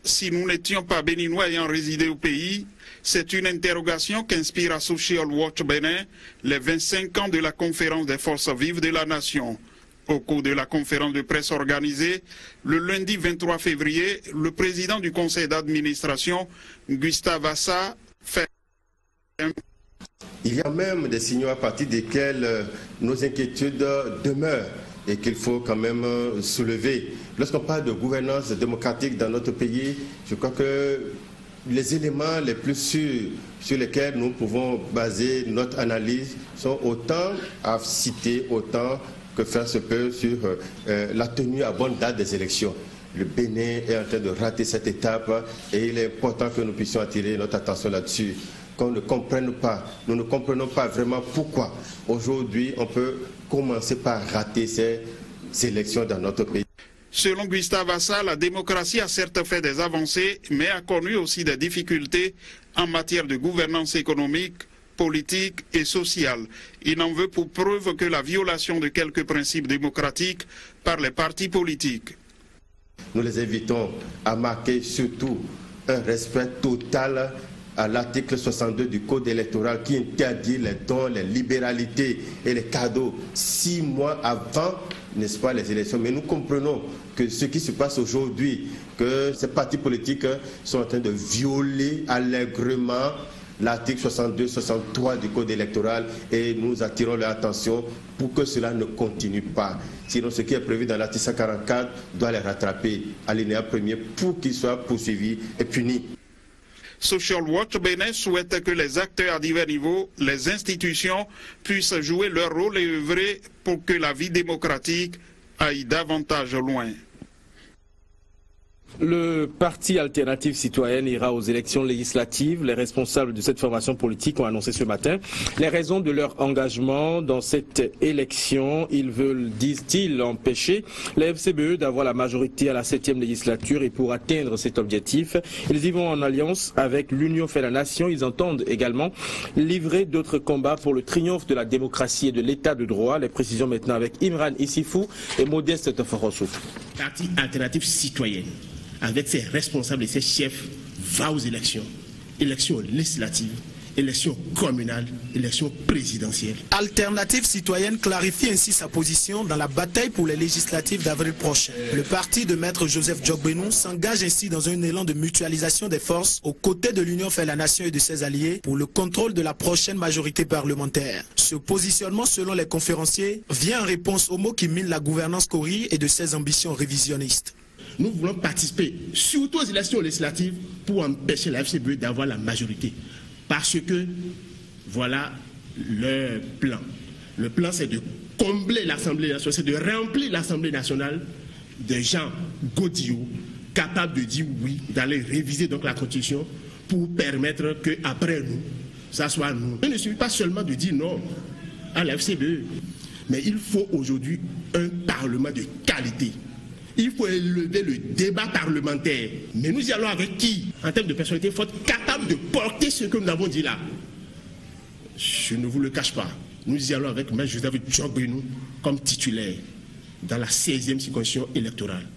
si nous n'étions pas béninois ayant résidé au pays? C'est une interrogation qu'inspire à Social Watch Bénin les 25 ans de la conférence des forces vives de la nation. Au cours de la conférence de presse organisée le lundi 23 février, le président du conseil d'administration, Gustave Assa, fait... Il y a même des signaux à partir desquels nos inquiétudes demeurent et qu'il faut quand même soulever. Lorsqu'on parle de gouvernance démocratique dans notre pays, je crois que les éléments les plus sûrs sur lesquels nous pouvons baser notre analyse sont autant à citer, autant que faire se peut sur la tenue à bonne date des élections. Le Bénin est en train de rater cette étape et il est important que nous puissions attirer notre attention là-dessus. Qu'on ne comprenne pas, nous ne comprenons pas vraiment pourquoi aujourd'hui on peut commencer par rater ces élections dans notre pays. Selon Gustave Assa, la démocratie a certes fait des avancées, mais a connu aussi des difficultés en matière de gouvernance économique, politique et sociale. Il en veut pour preuve que la violation de quelques principes démocratiques par les partis politiques. Nous les invitons à marquer surtout un respect total à l'article 62 du Code électoral qui interdit les dons, les libéralités et les cadeaux 6 mois avant, n'est-ce pas, les élections. Mais nous comprenons que ce qui se passe aujourd'hui, que ces partis politiques sont en train de violer allègrement l'article 62-63 du Code électoral et nous attirons leur attention pour que cela ne continue pas. Sinon, ce qui est prévu dans l'article 144 doit les rattraper, alinéa premier, pour qu'ils soient poursuivis et punis. Social Watch Bénin souhaite que les acteurs à divers niveaux, les institutions, puissent jouer leur rôle et œuvrer pour que la vie démocratique aille davantage loin. Le parti Alternative Citoyenne ira aux élections législatives. Les responsables de cette formation politique ont annoncé ce matin les raisons de leur engagement dans cette élection. Ils veulent, disent-ils, empêcher la FCBE d'avoir la majorité à la 7e législature et pour atteindre cet objectif, ils y vont en alliance avec l'Union fait la nation. Ils entendent également livrer d'autres combats pour le triomphe de la démocratie et de l'état de droit. Les précisions maintenant avec Imran Issifou et Modeste Toforoso. Parti Alternative Citoyenne, avec ses responsables et ses chefs, va aux élections. Élections législatives, élections communales, élections présidentielles. Alternative Citoyenne clarifie ainsi sa position dans la bataille pour les législatives d'avril prochain. Le parti de Maître Joseph Djokbenou s'engage ainsi dans un élan de mutualisation des forces aux côtés de l'Union fait la nation et de ses alliés pour le contrôle de la prochaine majorité parlementaire. Ce positionnement, selon les conférenciers, vient en réponse aux mots qui minent la gouvernance Cori et de ses ambitions révisionnistes. Nous voulons participer surtout aux élections législatives pour empêcher la FCBE d'avoir la majorité. Parce que voilà leur plan. Le plan, c'est de combler l'Assemblée nationale, c'est de remplir l'Assemblée nationale de gens godillots capables de dire oui, d'aller réviser donc la Constitution pour permettre qu'après nous, ça soit nous. Il ne suffit pas seulement de dire non à la FCBE, mais il faut aujourd'hui un Parlement de qualité. Il faut élever le débat parlementaire. Mais nous y allons avec qui? En termes de personnalité forte, capable de porter ce que nous avons dit là. Je ne vous le cache pas. Nous y allons avec M. Joseph Djokbenou comme titulaire dans la 16e circonscription électorale.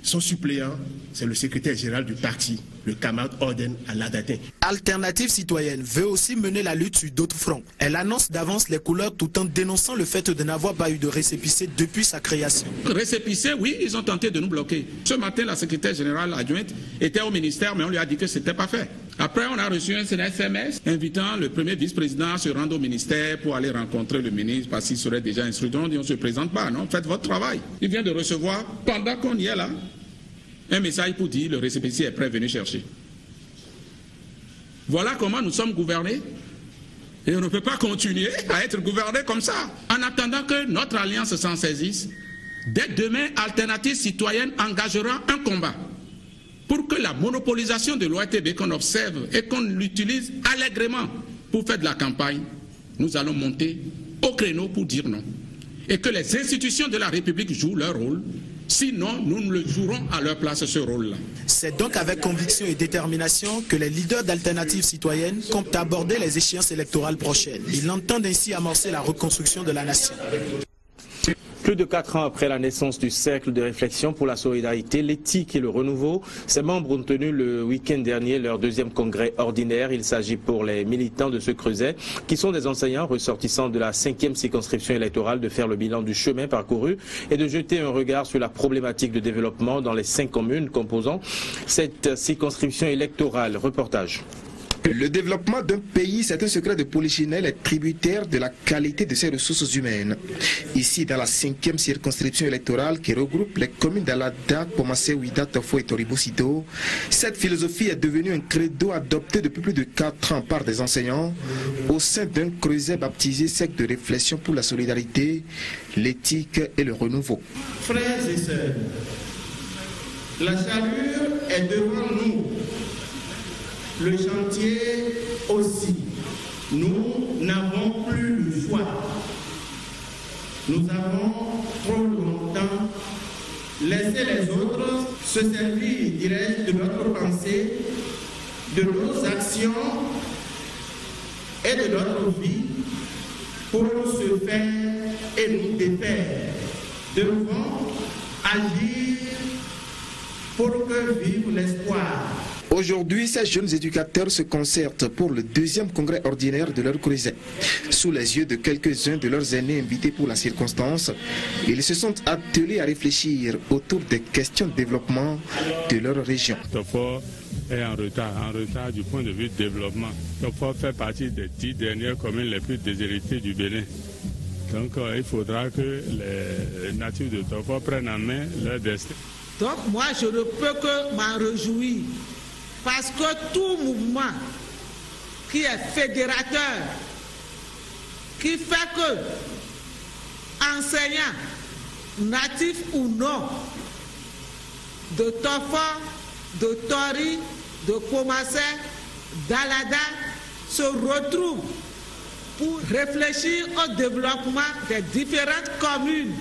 Son suppléant, c'est le secrétaire général du parti, le camarade Orden Aladatin. Alternative Citoyenne veut aussi mener la lutte sur d'autres fronts. Elle annonce d'avance les couleurs tout en dénonçant le fait de n'avoir pas eu de récépissé depuis sa création. Récépissé, oui, ils ont tenté de nous bloquer. Ce matin, la secrétaire générale adjointe était au ministère, mais on lui a dit que ce n'était pas fait. Après, on a reçu un SMS invitant le premier vice-président à se rendre au ministère pour aller rencontrer le ministre parce qu'il serait déjà instruit. On dit on ne se présente pas, non, faites votre travail. Il vient de recevoir, pendant qu'on y est là, un message pour dire le récépissé est prêt, venez chercher. Voilà comment nous sommes gouvernés. Et on ne peut pas continuer à être gouverné comme ça. En attendant que notre alliance s'en saisisse, dès demain, Alternative Citoyenne engagera un combat pour que la monopolisation de l'OATB qu'on observe et qu'on l'utilise allègrement pour faire de la campagne, nous allons monter au créneau pour dire non. Et que les institutions de la République jouent leur rôle. Sinon, nous ne le jouerons à leur place ce rôle-là. C'est donc avec conviction et détermination que les leaders d'Alternative Citoyenne comptent aborder les échéances électorales prochaines. Ils entendent ainsi amorcer la reconstruction de la nation. Plus de 4 ans après la naissance du cercle de réflexion pour la solidarité, l'éthique et le renouveau, ses membres ont tenu le week-end dernier leur deuxième congrès ordinaire. Il s'agit pour les militants de ce Creuset, qui sont des enseignants ressortissants de la 5e circonscription électorale, de faire le bilan du chemin parcouru et de jeter un regard sur la problématique de développement dans les 5 communes composant cette circonscription électorale. Reportage. Le développement d'un pays, c'est un secret de polichinelle, est tributaire de la qualité de ses ressources humaines. Ici, dans la 5e circonscription électorale qui regroupe les communes d'Alada, Pomassé, Ouida, Tofo et Toribosito, cette philosophie est devenue un credo adopté depuis plus de 4 ans par des enseignants au sein d'un creuset baptisé Cercle de réflexion pour la solidarité, l'éthique et le renouveau. Frères et sœurs, la chaleur est devant nous. Le chantier aussi. Nous n'avons plus le choix. Nous avons trop longtemps laissé les autres se servir, dirais-je, de notre pensée, de nos actions et de notre vie pour se faire et nous défaire. Devons agir pour que vive l'espoir. Aujourd'hui, ces jeunes éducateurs se concertent pour le 2e congrès ordinaire de leur creuset. Sous les yeux de quelques-uns de leurs aînés invités pour la circonstance, ils se sont attelés à réfléchir autour des questions de développement de leur région. Tofo est en retard du point de vue développement. Tofo fait partie des 10 dernières communes les plus déshéritées du Bénin. Donc il faudra que les natifs de Tofo prennent en main leur destin. Donc moi je ne peux que m'en réjouir. Parce que tout mouvement qui est fédérateur, qui fait que enseignants, natifs ou non, de Tofo, de Tori, de Pomassé, d'Alada, se retrouvent pour réfléchir au développement des différentes communes.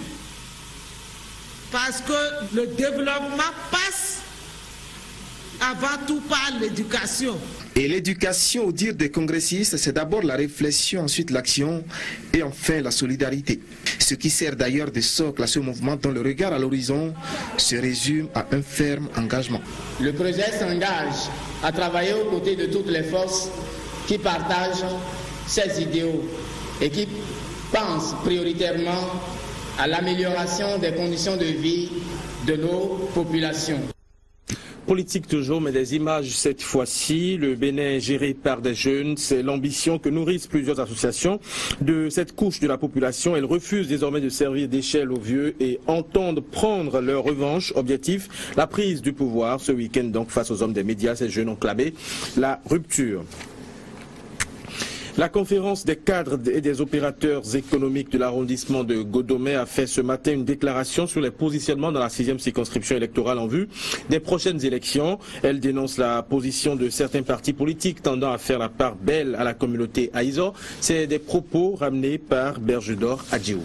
Parce que le développement passe avant tout par l'éducation. Et l'éducation, au dire des congressistes, c'est d'abord la réflexion, ensuite l'action et enfin la solidarité. Ce qui sert d'ailleurs de socle à ce mouvement dont le regard à l'horizon se résume à un ferme engagement. Le projet s'engage à travailler aux côtés de toutes les forces qui partagent ces idéaux et qui pensent prioritairement à l'amélioration des conditions de vie de nos populations. Politique toujours, mais des images cette fois-ci. Le Bénin géré par des jeunes, c'est l'ambition que nourrissent plusieurs associations de cette couche de la population. Elles refusent désormais de servir d'échelle aux vieux et entendent prendre leur revanche. Objectif, la prise du pouvoir. Ce week-end donc face aux hommes des médias, ces jeunes ont clamé la rupture. La conférence des cadres et des opérateurs économiques de l'arrondissement de Godomé a fait ce matin une déclaration sur les positionnements dans la 6e circonscription électorale en vue des prochaines élections. Elle dénonce la position de certains partis politiques tendant à faire la part belle à la communauté Aïzo. C'est des propos ramenés par Bergedor Adjiou.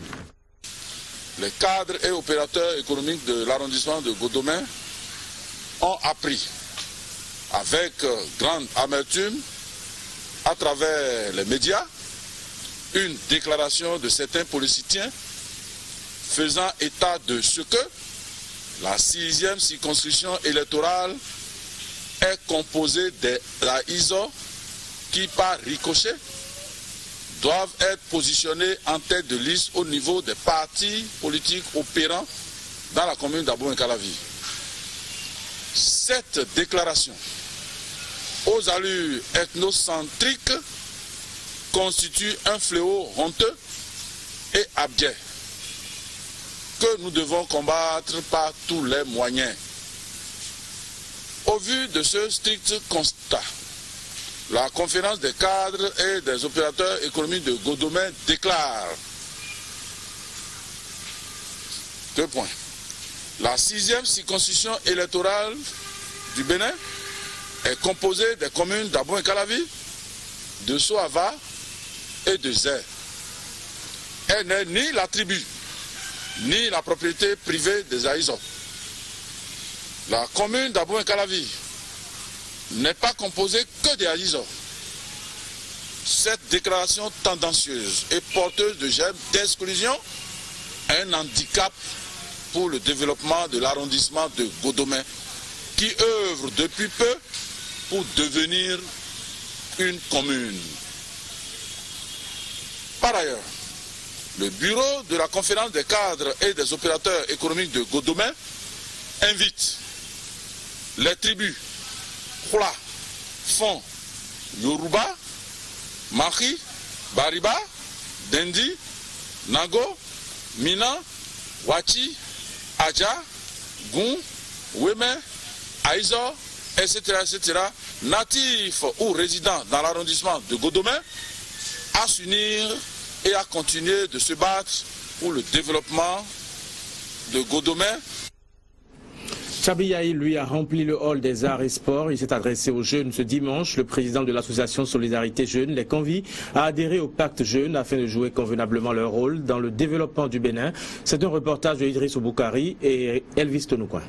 Les cadres et opérateurs économiques de l'arrondissement de Godomé ont appris avec grande amertume à travers les médias, une déclaration de certains politiciens faisant état de ce que la 6e circonscription électorale est composée des ISO qui, par ricochet, doivent être positionnés en tête de liste au niveau des partis politiques opérants dans la commune d'Abou-Nkalavi. Cette déclaration aux allures ethnocentriques constitue un fléau honteux et abject que nous devons combattre par tous les moyens. Au vu de ce strict constat, la conférence des cadres et des opérateurs économiques de Godomé déclare deux points. La 6e circonscription électorale du Bénin est composée des communes d'Abou-Nkalavi, de Soava et de Zé. Elle n'est ni la tribu, ni la propriété privée des Aïzo. La commune d'Abou-Nkalavi n'est pas composée que des Aïzo. Cette déclaration tendancieuse et porteuse de germes d'exclusion un handicap pour le développement de l'arrondissement de Godomé, qui œuvre depuis peu pour devenir une commune. Par ailleurs, le bureau de la conférence des cadres et des opérateurs économiques de Godomé invite les tribus Khoula, Fon, Yoruba, Mahi, Bariba, Dendi, Nago, Mina, Wachi, Adja, Goun, Weme, Aïzo, etc., natifs ou résidents dans l'arrondissement de Godomé, à s'unir et à continuer de se battre pour le développement de Godomé. Chabiyaï, lui, a rempli le hall des arts et sports. Il s'est adressé aux jeunes ce dimanche. Le président de l'association Solidarité Jeunes les convie à adhérer au pacte jeune afin de jouer convenablement leur rôle dans le développement du Bénin. C'est un reportage de Idriss Boukari et Elvis Tonoukoin.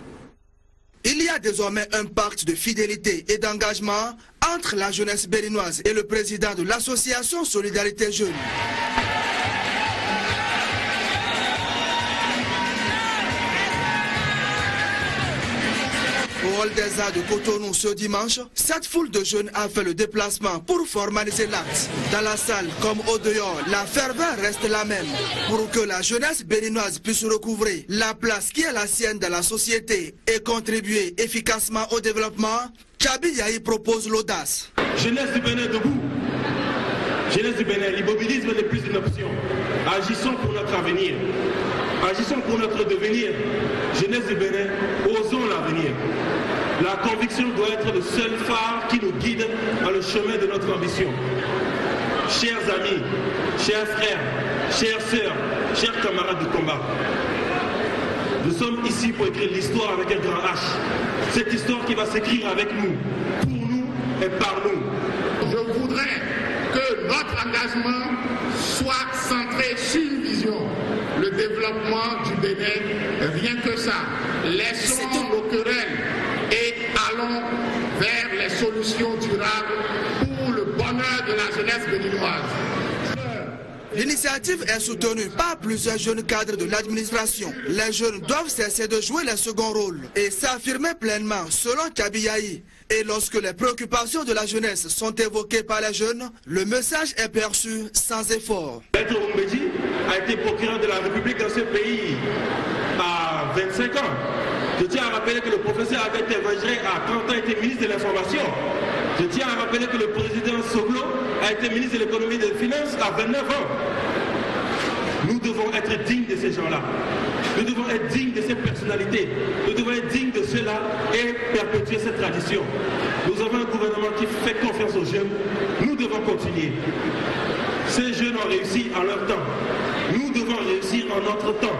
Il y a désormais un pacte de fidélité et d'engagement entre la jeunesse béninoise et le président de l'association Solidarité Jeunes. Au hall des arts de Cotonou ce dimanche, cette foule de jeunes a fait le déplacement pour formaliser l'acte. Dans la salle comme au dehors, la ferveur reste la même. Pour que la jeunesse béninoise puisse recouvrer la place qui est la sienne dans la société et contribuer efficacement au développement, Chabiyaï propose l'audace. Jeunesse du Bénin debout. Jeunesse du Bénin, l'immobilisme n'est plus une option. Agissons pour notre avenir. Agissons pour notre devenir. Jeunesse du Bénin, osons l'avenir. La conviction doit être le seul phare qui nous guide dans le chemin de notre ambition. Chers amis, chers frères, chères sœurs, chers camarades de combat, nous sommes ici pour écrire l'histoire avec un grand H. Cette histoire qui va s'écrire avec nous, pour nous et par nous. Je voudrais que notre engagement soit centré sur une vision. Le développement du Bénin, rien que ça. Laissons nos querelles et allons vers les solutions durables pour le bonheur de la jeunesse béninoise. L'initiative est soutenue par plusieurs jeunes cadres de l'administration. Les jeunes doivent cesser de jouer les seconds rôles et s'affirmer pleinement selon Chabiyaï. Et lorsque les préoccupations de la jeunesse sont évoquées par les jeunes, le message est perçu sans effort. Maître Oumbédi a été procureur de la République dans ce pays à 25 ans. Je tiens à rappeler que le professeur Albert Evagé à 30 ans était ministre de l'Information. Je tiens à rappeler que le président Soglo a été ministre de l'économie et des finances à 29 ans. Nous devons être dignes de ces gens-là. Nous devons être dignes de ces personnalités. Nous devons être dignes de ceux-là et perpétuer cette tradition. Nous avons un gouvernement qui fait confiance aux jeunes. Nous devons continuer. Ces jeunes ont réussi en leur temps. Nous devons réussir en notre temps.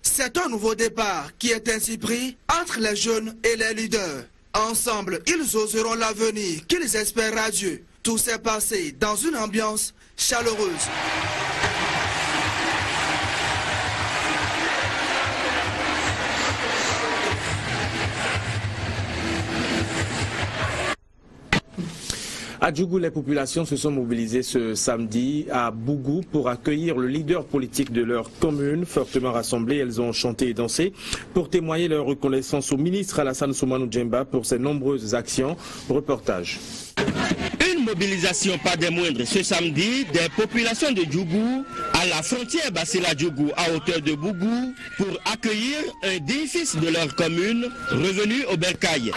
C'est un nouveau départ qui est ainsi pris entre les jeunes et les leaders. Ensemble, ils oseront l'avenir qu'ils espèrent radieux. Tout s'est passé dans une ambiance chaleureuse. À Djougou, les populations se sont mobilisées ce samedi à Bougou pour accueillir le leader politique de leur commune. Fortement rassemblées, elles ont chanté et dansé pour témoigner leur reconnaissance au ministre Alassane Soumanou Djemba pour ses nombreuses actions. Reportage. Une mobilisation pas des moindres ce samedi des populations de Djougou à la frontière Bassila-Djougou à hauteur de Bougou pour accueillir un des fils de leur commune revenu au Bercail.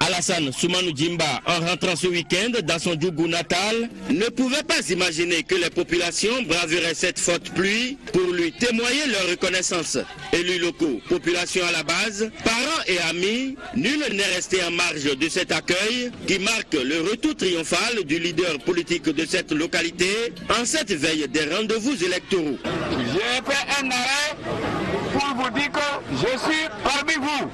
Alassane Soumanou Djemba, en rentrant ce week-end dans son Djougou natal, ne pouvait pas imaginer que les populations braveraient cette forte pluie pour lui témoigner leur reconnaissance. Élus locaux, population à la base, parents et amis, nul n'est resté en marge de cet accueil qui marque le retour triomphal du leader politique de cette localité en cette veille des rendez-vous électoraux. J'ai fait un arrêt pour vous dire que je suis parmi vous.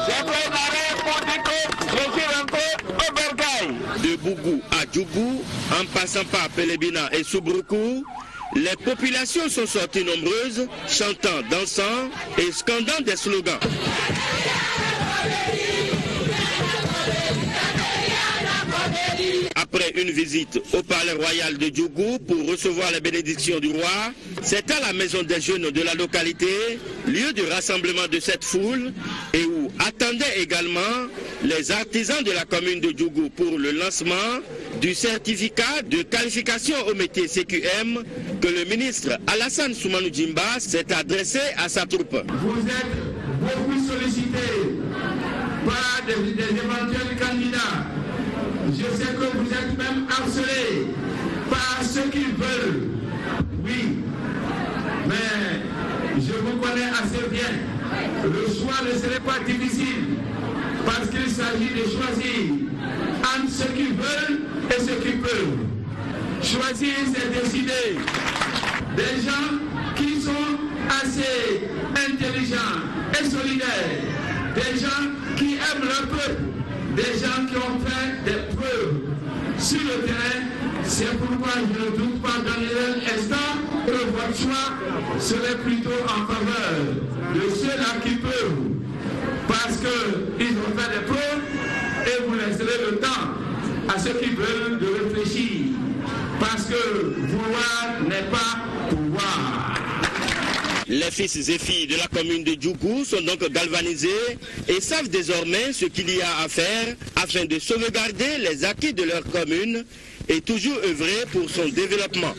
J'ai fait un arrêt pour dire que je suis encore au Bercail. De Bougou à Djougou, en passant par Pelebina et Soubroukou, les populations sont sorties nombreuses, chantant, dansant et scandant des slogans. Après une visite au palais royal de Djougou pour recevoir la bénédiction du roi, c'est à la maison des jeunes de la localité, lieu de rassemblement de cette foule et où attendaient également les artisans de la commune de Djougou pour le lancement du certificat de qualification au métier CQM que le ministre Alassane Soumanou Djimba s'est adressé à sa troupe. Vous êtes beaucoup sollicités par des éventuels candidats. Je sais que vous êtes même harcelés par ceux qui veulent. Oui, mais je vous connais assez bien. Le choix ne serait pas difficile parce qu'il s'agit de choisir entre ceux qui veulent et ceux qui peuvent. Choisir, c'est décider. Des gens qui sont assez intelligents et solidaires. Des gens qui aiment leur peuple. Des gens qui ont fait des preuves sur le terrain. C'est pourquoi je ne doute pas dans un instant que votre choix serait plutôt en faveur de ceux-là qui peuvent. Parce qu'ils ont fait des preuves et vous laisserez le temps à ceux qui veulent de réfléchir. Parce que vouloir n'est pas pouvoir. Les fils et filles de la commune de Djougou sont donc galvanisés et savent désormais ce qu'il y a à faire afin de sauvegarder les acquis de leur commune et toujours œuvrer pour son développement.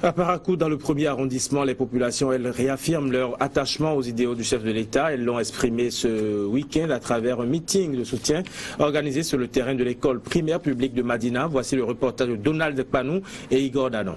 À Parakou, dans le premier arrondissement, les populations, elles réaffirment leur attachement aux idéaux du chef de l'État. Elles l'ont exprimé ce week-end à travers un meeting de soutien organisé sur le terrain de l'école primaire publique de Madina. Voici le reportage de Donald Panou et Igor Danon.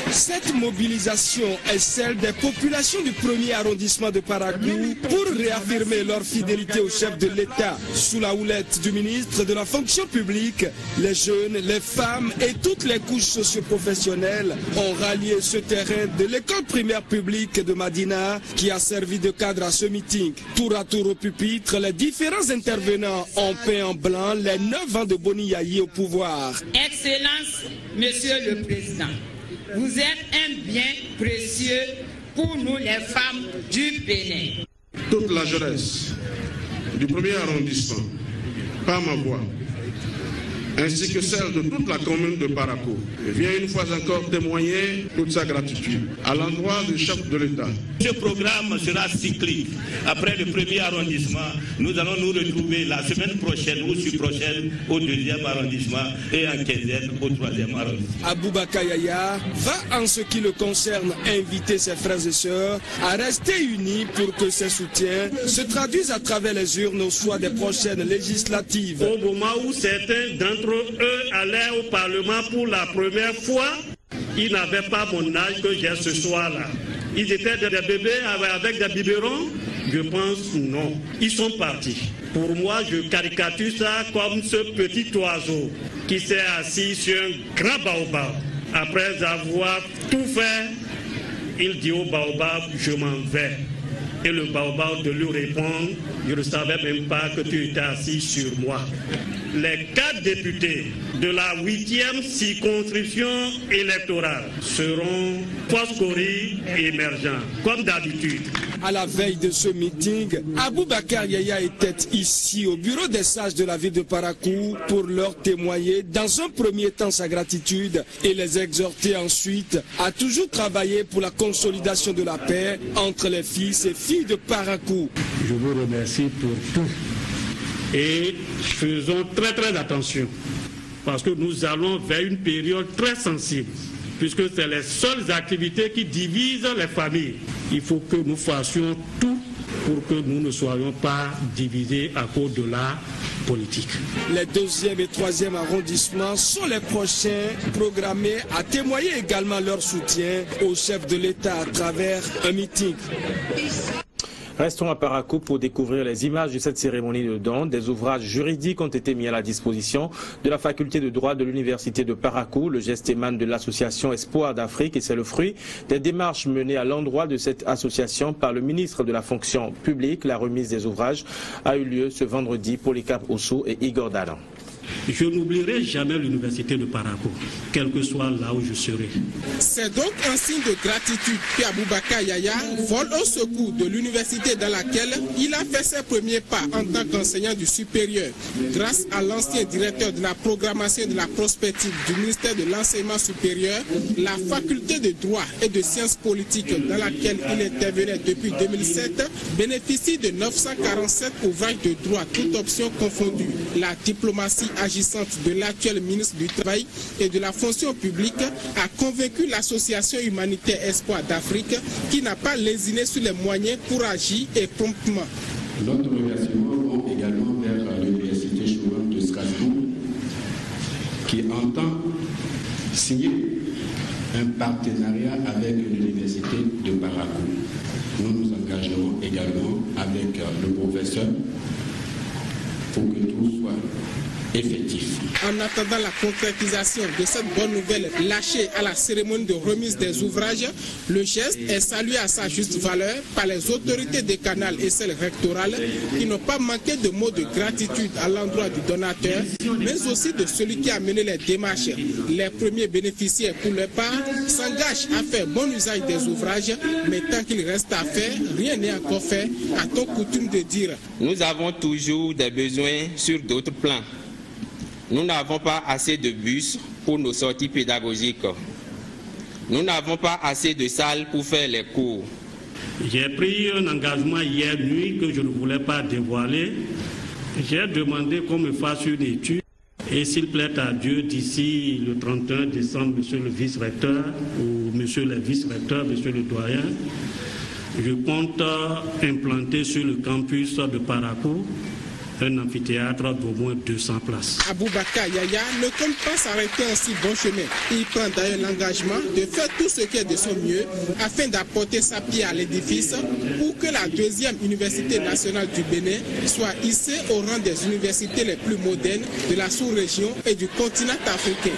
Cette mobilisation est celle des populations du premier arrondissement de Parakou pour réaffirmer leur fidélité au chef de l'État. Sous la houlette du ministre de la fonction publique, les jeunes, les femmes et toutes les couches socio-professionnelles ont rallié ce terrain de l'école primaire publique de Madina qui a servi de cadre à ce meeting. Tour à tour au pupitre, les différents intervenants ont peint en blanc les 9 ans de Boni Yayi au pouvoir. Excellence, Monsieur le Président. Vous êtes un bien précieux pour nous les femmes du Bénin. Toute la jeunesse du premier arrondissement, par ma voix, ainsi que celle de toute la commune de Parakou, vient une fois encore témoigner toute sa gratitude à l'endroit du chef de l'État. Ce programme sera cyclique. Après le premier arrondissement, nous allons nous retrouver la semaine prochaine ou prochaine au deuxième arrondissement et en quinzaine au troisième arrondissement. Aboubaka Yaya va, en ce qui le concerne, inviter ses frères et sœurs à rester unis pour que ses soutiens se traduisent à travers les urnes au soir des prochaines législatives. Au moment où certains d'entre eux allaient au Parlement pour la première fois, ils n'avaient pas mon âge que j'ai ce soir-là. Ils étaient des bébés avec des biberons. Je pense non. Ils sont partis. Pour moi, je caricature ça comme ce petit oiseau qui s'est assis sur un grand baobab. Après avoir tout fait, il dit au baobab, je m'en vais. Et le baobab de lui répond, je ne savais même pas que tu étais assis sur moi. Les 4 députés de la 8e circonscription électorale seront Foscori et émergents, comme d'habitude. À la veille de ce meeting, Aboubakar Yaya était ici au bureau des sages de la ville de Parakou pour leur témoigner dans un premier temps sa gratitude et les exhorter ensuite à toujours travailler pour la consolidation de la paix entre les fils et filles de Parakou. Je vous remercie pour tout. Et faisons très attention parce que nous allons vers une période très sensible puisque c'est les seules activités qui divisent les familles. Il faut que nous fassions tout pour que nous ne soyons pas divisés à cause de la politique. Les 2e et 3e arrondissements sont les prochains programmés à témoigner également leur soutien au chef de l'État à travers un meeting. Restons à Parakou pour découvrir les images de cette cérémonie de don. Des ouvrages juridiques ont été mis à la disposition de la faculté de droit de l'université de Parakou. Le geste émane de l'association Espoir d'Afrique et c'est le fruit des démarches menées à l'endroit de cette association par le ministre de la fonction publique. La remise des ouvrages a eu lieu ce vendredi. Polycarpe Oussou et Igor Dalan. Je n'oublierai jamais l'université de Parakou, quel que soit là où je serai. C'est donc un signe de gratitude qu'Aboubakar Yaya vole au secours de l'université dans laquelle il a fait ses premiers pas en tant qu'enseignant du supérieur, grâce à l'ancien directeur de la programmation et de la prospective du ministère de l'enseignement supérieur, la faculté de droit et de sciences politiques dans laquelle il intervenait depuis 2007 bénéficie de 947 ouvrages de droit, toutes options confondues. La diplomatie agissante de l'actuel ministre du Travail et de la fonction publique a convaincu l'association humanitaire Espoir d'Afrique qui n'a pas lésiné sur les moyens pour agir et promptement. Notre remerciement va également vers l'université Chouan de Strasbourg qui entend signer un partenariat avec l'université de Parakou. Nous nous engagerons également avec le professeur pour que tout soit effectif. En attendant la concrétisation de cette bonne nouvelle lâchée à la cérémonie de remise des ouvrages, le geste est salué à sa juste valeur par les autorités décanales et celles rectorales qui n'ont pas manqué de mots de gratitude à l'endroit du donateur, mais aussi de celui qui a mené les démarches. Les premiers bénéficiaires, pour leur part, s'engagent à faire bon usage des ouvrages, mais tant qu'il reste à faire, rien n'est encore fait, a-t-on coutume de dire. Nous avons toujours des besoins sur d'autres plans. Nous n'avons pas assez de bus pour nos sorties pédagogiques. Nous n'avons pas assez de salles pour faire les cours. J'ai pris un engagement hier nuit que je ne voulais pas dévoiler. J'ai demandé qu'on me fasse une étude et s'il plaît à Dieu, d'ici le 31 décembre, monsieur le vice-recteur ou monsieur le vice-recteur, monsieur le doyen, je compte implanter sur le campus de Parakou un amphithéâtre d'au moins 200 places. Aboubakar Yaya ne compte pas s'arrêter en si bon chemin. Il prend d'ailleurs l'engagement de faire tout ce qui est de son mieux afin d'apporter sa pierre à l'édifice pour que la deuxième université nationale du Bénin soit hissée au rang des universités les plus modernes de la sous-région et du continent africain.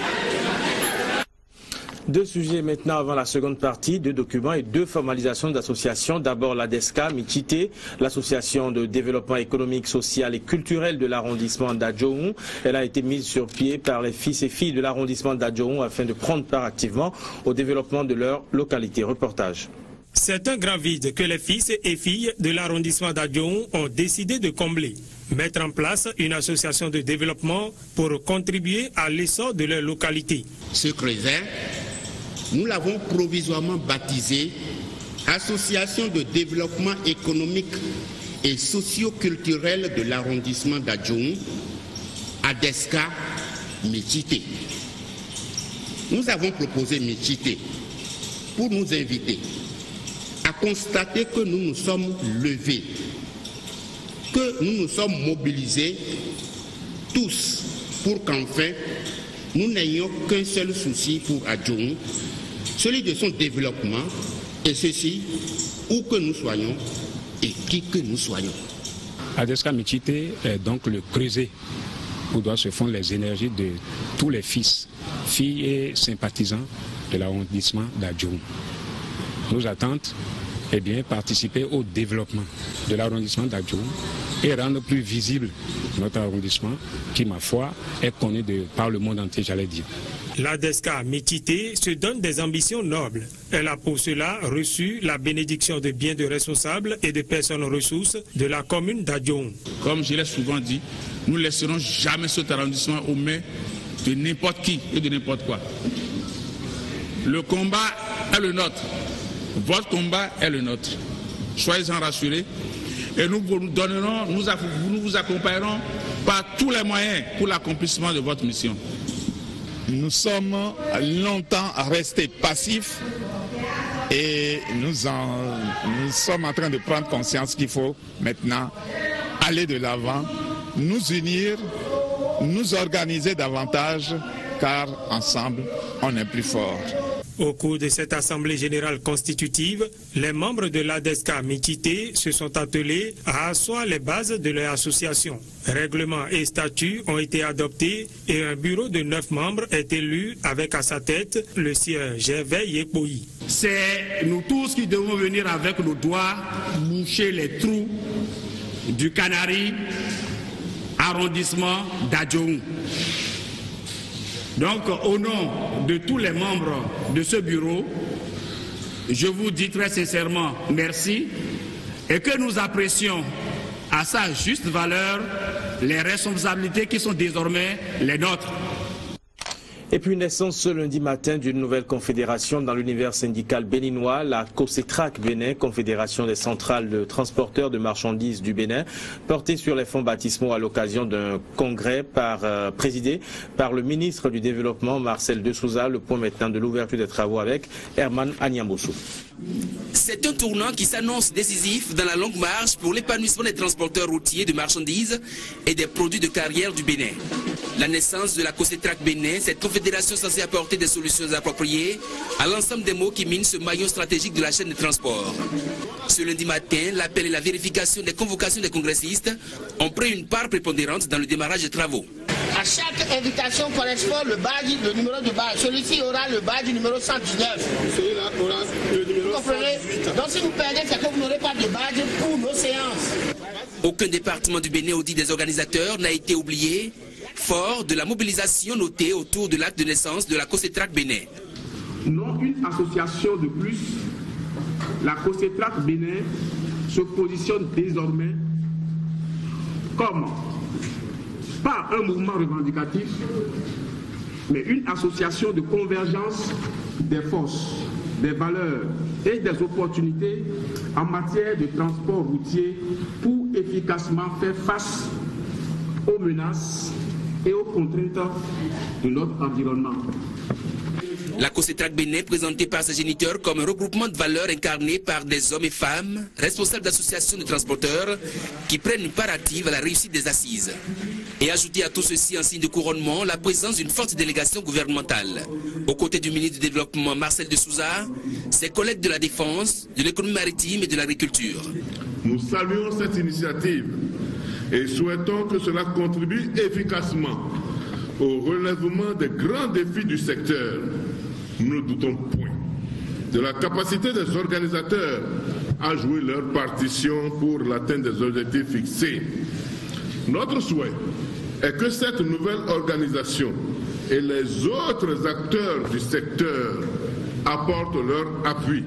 Deux sujets maintenant avant la seconde partie, deux documents et deux formalisations d'associations. D'abord l'ADESCA Michité, l'association de développement économique, social et culturel de l'arrondissement d'Adjoun. Elle a été mise sur pied par les fils et filles de l'arrondissement d'Adjoun afin de prendre part activement au développement de leur localité. Reportage. C'est un grand vide que les fils et filles de l'arrondissement d'Adjoun ont décidé de combler. Mettre en place une association de développement pour contribuer à l'essor de leur localité. Ce creuset, nous l'avons provisoirement baptisé Association de développement économique et socio-culturel de l'arrondissement d'Adjoun, ADESCA Michité. Nous avons proposé Michité pour nous inviter à constater que nous nous sommes levés, que nous nous sommes mobilisés tous pour qu'enfin nous n'ayons qu'un seul souci pour Adjoun, celui de son développement, et ceci où que nous soyons et qui que nous soyons. ADESCA Michité est donc le creuset où doivent se fondre les énergies de tous les fils, filles et sympathisants de l'arrondissement d'Adjoun. Nos attentes, eh bien, participer au développement de l'arrondissement d'Adjoun et rendre plus visible notre arrondissement qui, ma foi, est connu par le monde entier, j'allais dire. L'ADESCA Michité se donne des ambitions nobles. Elle a pour cela reçu la bénédiction de biens de responsables et de personnes ressources de la commune d'Adjoun. Comme je l'ai souvent dit, nous ne laisserons jamais cet arrondissement aux mains de n'importe qui et de n'importe quoi. Le combat est le nôtre. Votre combat est le nôtre. Soyez-en rassurés. Et nous vous donnerons, nous vous accompagnerons par tous les moyens pour l'accomplissement de votre mission. Nous sommes longtemps restés passifs et nous sommes en train de prendre conscience qu'il faut maintenant aller de l'avant, nous unir, nous organiser davantage, car ensemble, on est plus fort. Au cours de cette assemblée générale constitutive, les membres de l'ADESCA Michité se sont attelés à asseoir les bases de leur association. Règlements et statuts ont été adoptés et un bureau de 9 membres est élu avec à sa tête le sieur Gervais Yekboyi. C'est nous tous qui devons venir avec nos doigts boucher les trous du canari arrondissement d'Adjoum. Donc, au nom de tous les membres de ce bureau, je vous dis très sincèrement merci et que nous apprécions à sa juste valeur les responsabilités qui sont désormais les nôtres. Et puis naissance ce lundi matin d'une nouvelle confédération dans l'univers syndical béninois, la COSETRAC Bénin, Confédération des centrales de transporteurs de marchandises du Bénin, portée sur les fonds baptismaux à l'occasion d'un congrès présidé par le ministre du Développement Marcel de Souza. Le point maintenant de l'ouverture des travaux avec Herman Anyamboso. C'est un tournant qui s'annonce décisif dans la longue marche pour l'épanouissement des transporteurs routiers de marchandises et des produits de carrière du Bénin. La naissance de la COSETRAC Bénin, cette confédération censée apporter des solutions appropriées à l'ensemble des maux qui minent ce maillon stratégique de la chaîne de transport. Ce lundi matin, l'appel et la vérification des convocations des congressistes ont pris une part prépondérante dans le démarrage des travaux. À chaque invitation correspond le badge, le numéro de badge. Celui-ci aura le badge numéro 119. Celui-là aura le numéro 118. Donc si vous perdez, c'est que vous n'aurez pas de badge pour nos séances. Aucun département du Bénin, au dit des organisateurs, n'a été oublié, fort de la mobilisation notée autour de l'acte de naissance de la COSETRAC Bénin. Non une association de plus, la COSETRAC Bénin se positionne désormais comme pas un mouvement revendicatif, mais une association de convergence des forces, des valeurs et des opportunités en matière de transport routier pour efficacement faire face aux menaces et aux contraintes de notre environnement. La COSETRAC Bénin, présentée par ses géniteurs comme un regroupement de valeurs incarné par des hommes et femmes, responsables d'associations de transporteurs, qui prennent une part active à la réussite des assises. Et ajouter à tout ceci en signe de couronnement la présence d'une forte délégation gouvernementale. Aux côtés du ministre du Développement Marcel de Souza, ses collègues de la Défense, de l'économie maritime et de l'agriculture. Nous saluons cette initiative et souhaitons que cela contribue efficacement au relèvement des grands défis du secteur. Nous ne doutons point de la capacité des organisateurs à jouer leur partition pour l'atteinte des objectifs fixés. Notre souhait est que cette nouvelle organisation et les autres acteurs du secteur apportent leur appui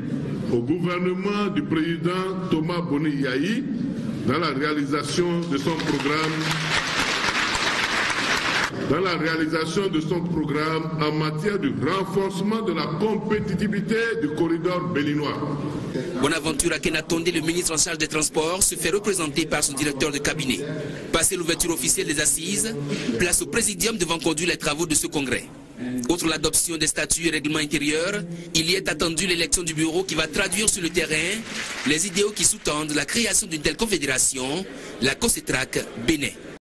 au gouvernement du président Thomas Boni-Yahi dans la réalisation de son programme en matière de renforcement de la compétitivité du corridor béninois. Bonaventure Akenatonde, le ministre en charge des Transports, se fait représenter par son directeur de cabinet. Passé l'ouverture officielle des assises, place au présidium devant conduire les travaux de ce congrès. Outre l'adoption des statuts et règlements intérieurs, il y est attendu l'élection du bureau qui va traduire sur le terrain les idéaux qui sous-tendent la création d'une telle confédération, la COSETRAC Bénin.